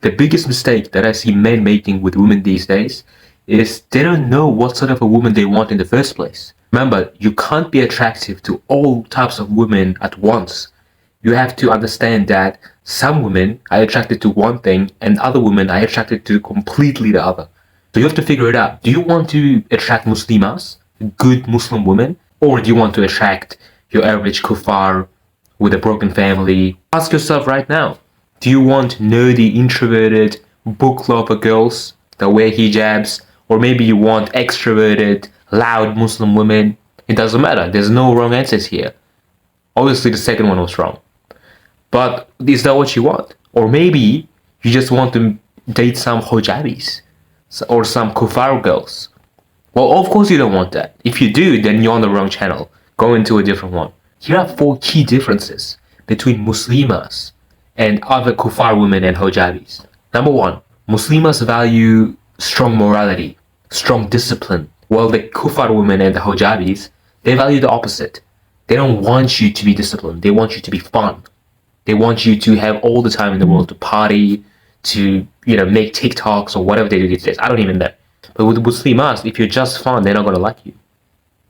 The biggest mistake that I see men making with women these days is they don't know what sort of a woman they want in the first place. Remember, you can't be attractive to all types of women at once. You have to understand that some women are attracted to one thing and other women are attracted to completely the other. So you have to figure it out. Do you want to attract Muslimas, good Muslim women, or do you want to attract your average kuffar with a broken family? Ask yourself right now. Do you want nerdy, introverted, book lover girls that wear hijabs? Or maybe you want extroverted, loud Muslim women? It doesn't matter. There's no wrong answers here. Obviously, the second one was wrong. But is that what you want? Or maybe you just want to date some hijabis or some kuffar girls. Well, of course you don't want that. If you do, then you're on the wrong channel. Go into a different one. Here are 4 key differences between Muslimas and other kuffar women and hijabis. Number 1, Muslimas value strong morality, strong discipline, while the kuffar women and the hijabis, they value the opposite. They don't want you to be disciplined. They want you to be fun. They want you to have all the time in the world to party, to make TikToks or whatever they do these days. I don't even know. But with Muslimas, if you're just fun, they're not gonna like you.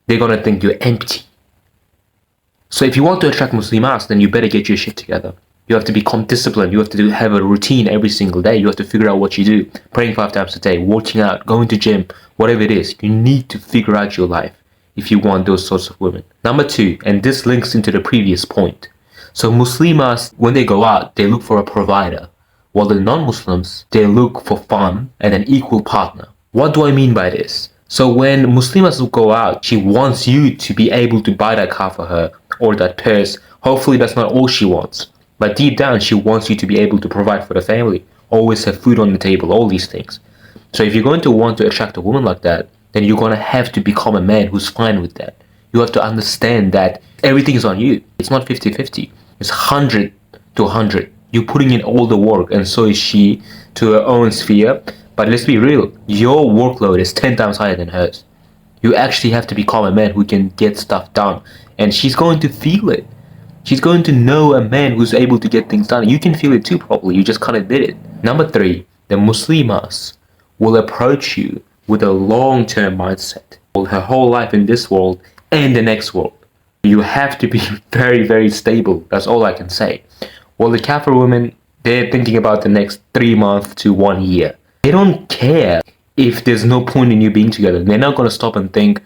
They're gonna think you're empty. So if you want to attract Muslimas, then you better get your shit together. You have to become disciplined. You have to have a routine every single day. You have to figure out what you do. Praying 5 times a day, working out, going to gym, whatever it is. You need to figure out your life if you want those sorts of women. Number 2, and this links into the previous point. So Muslimas, when they go out, they look for a provider, while the non-Muslims, they look for fun and an equal partner. What do I mean by this? So when Muslimas go out, she wants you to be able to buy that car for her or that purse. Hopefully that's not all she wants. But deep down, she wants you to be able to provide for the family, always have food on the table, all these things. So if you're going to want to attract a woman like that, then you're going to have to become a man who's fine with that. You have to understand that everything is on you. It's not 50-50. It's 100 to 100. You're putting in all the work, and so is she to her own sphere. But let's be real, your workload is 10 times higher than hers. You actually have to become a man who can get stuff done. And she's going to feel it. She's going to know a man who's able to get things done. You can feel it too, probably. You just can't admit it. Number 3, the Muslimas will approach you with a long-term mindset. Her whole life in this world and the next world. You have to be very, very stable. That's all I can say. Well, the Kafir women, they're thinking about the next 3 months to 1 year. They don't care if there's no point in you being together. They're not going to stop and think,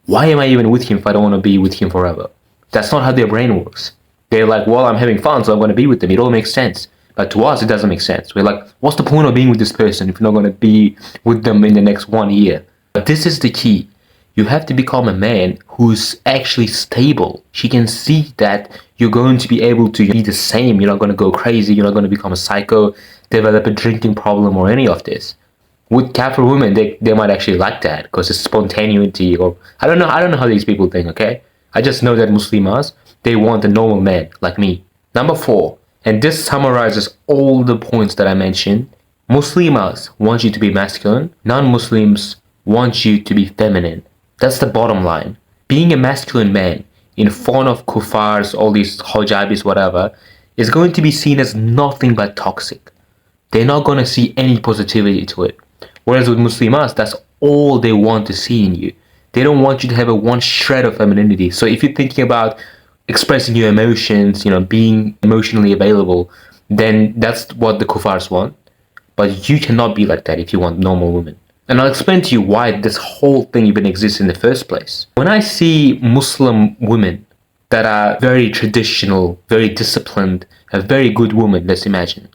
why am I even with him if I don't want to be with him forever? That's not how their brain works. They're like, well, I'm having fun, so I'm going to be with them. It all makes sense. But to us, it doesn't make sense. We're like, what's the point of being with this person if you're not going to be with them in the next 1 year? But this is the key. You have to become a man who's actually stable. She can see that you're going to be able to be the same. You're not going to go crazy. You're not going to become a psycho, develop a drinking problem or any of this. With Kafir women, they might actually like that because it's spontaneity, or I don't know how these people think, okay? I just know that Muslimas, they want a normal man like me. Number 4, and this summarizes all the points that I mentioned. Muslimas want you to be masculine. Non-Muslims want you to be feminine. That's the bottom line. Being a masculine man in front of kuffars, all these hijabis, whatever, is going to be seen as nothing but toxic. They're not going to see any positivity to it. Whereas with Muslimas, that's all they want to see in you. They don't want you to have a one shred of femininity. So if you're thinking about expressing your emotions, being emotionally available, then that's what the kuffars want. But you cannot be like that if you want normal women. And I'll explain to you why this whole thing even exists in the first place. When I see Muslim women that are very traditional, very disciplined, a very good woman, let's imagine,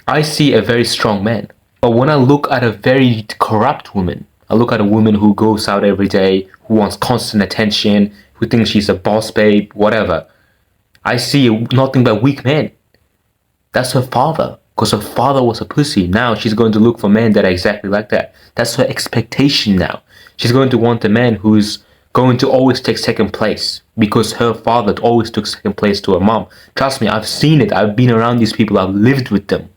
I see a very strong man. But when I look at a very corrupt woman, I look at a woman who goes out every day, who wants constant attention, who thinks she's a boss babe, whatever, I see nothing but weak men. That's her father. Because her father was a pussy. Now she's going to look for men that are exactly like that. That's her expectation now. She's going to want a man who's going to always take second place. Because her father always took second place to her mom. Trust me, I've seen it. I've been around these people. I've lived with them.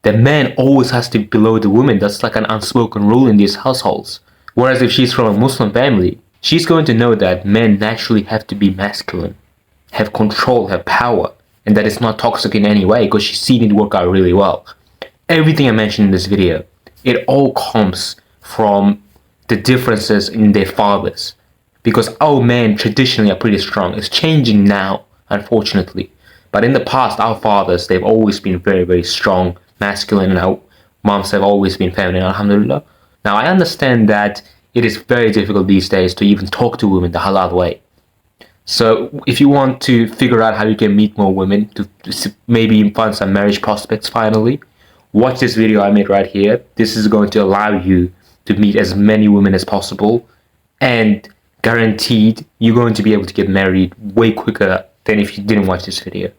The man always has to be below the woman. That's like an unspoken rule in these households. Whereas if she's from a Muslim family, she's going to know that men naturally have to be masculine. Have control, have power. And that it's not toxic in any way because she's seen it work out really well. Everything I mentioned in this video, it all comes from the differences in their fathers. Because our men traditionally are pretty strong. It's changing now, unfortunately. But in the past, our fathers, they've always been very, very strong, masculine, and our moms have always been feminine, alhamdulillah. Now, I understand that it is very difficult these days to even talk to women the halal way. So if you want to figure out how you can meet more women, to maybe find some marriage prospects finally, watch this video I made right here. This is going to allow you to meet as many women as possible, and guaranteed you're going to be able to get married way quicker than if you didn't watch this video.